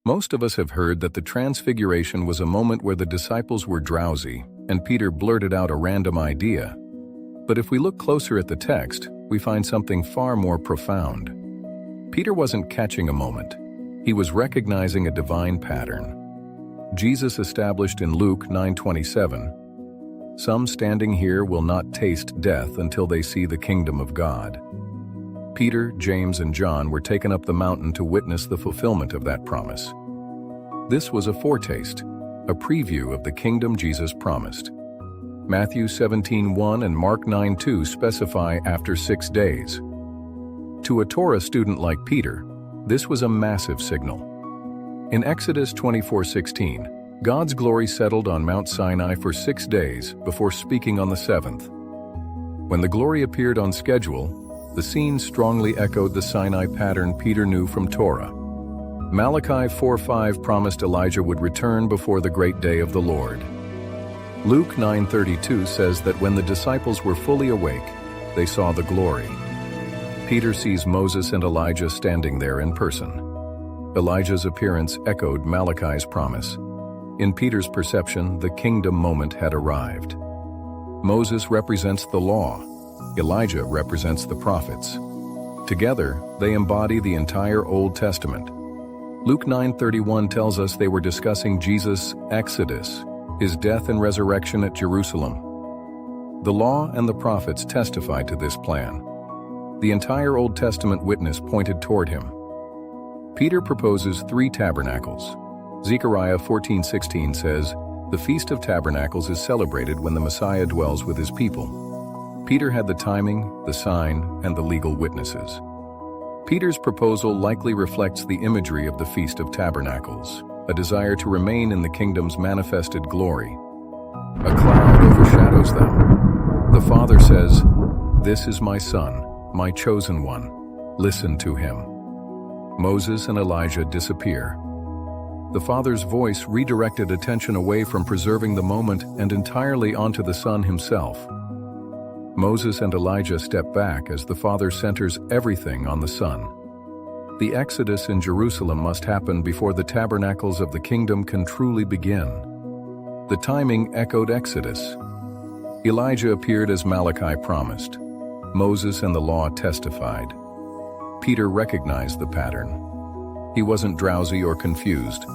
Most of us have heard that the Transfiguration was a moment where the disciples were drowsy, and Peter blurted out a random idea. But if we look closer at the text, we find something far more profound. Peter wasn't catching a moment. He was recognizing a divine pattern. Jesus established in Luke 9:27, "Some standing here will not taste death until they see the kingdom of God." Peter, James, and John were taken up the mountain to witness the fulfillment of that promise. This was a foretaste, a preview of the kingdom Jesus promised. Matthew 17:1 and Mark 9:2 specify after 6 days. To a Torah student like Peter, this was a massive signal. In Exodus 24:16, God's glory settled on Mount Sinai for 6 days before speaking on the 7th. When the glory appeared on schedule, the scene strongly echoed the Sinai pattern Peter knew from Torah. Malachi 4:5 promised Elijah would return before the great day of the Lord. Luke 9:32 says that when the disciples were fully awake, they saw the glory. Peter sees Moses and Elijah standing there in person. Elijah's appearance echoed Malachi's promise. In Peter's perception, the kingdom moment had arrived. Moses represents the law. Elijah represents the prophets. Together, they embody the entire Old Testament. Luke 9:31 tells us they were discussing Jesus' exodus, his death and resurrection at Jerusalem. The law and the prophets testified to this plan. The entire Old Testament witness pointed toward him. Peter proposes 3 tabernacles. Zechariah 14:16 says, "The Feast of Tabernacles is celebrated when the Messiah dwells with his people." Peter had the timing, the sign, and the legal witnesses. Peter's proposal likely reflects the imagery of the Feast of Tabernacles, a desire to remain in the kingdom's manifested glory. A cloud overshadows them. The Father says, "This is my Son, my chosen one. Listen to him." Moses and Elijah disappear. The Father's voice redirected attention away from preserving the moment and entirely onto the Son himself. Moses and Elijah step back as the Father centers everything on the Son. The Exodus in Jerusalem must happen before the tabernacles of the kingdom can truly begin. The timing echoed Exodus. Elijah appeared as Malachi promised. Moses and the law testified. Peter recognized the pattern. He wasn't drowsy or confused.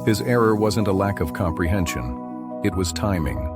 His error wasn't a lack of comprehension. It was timing.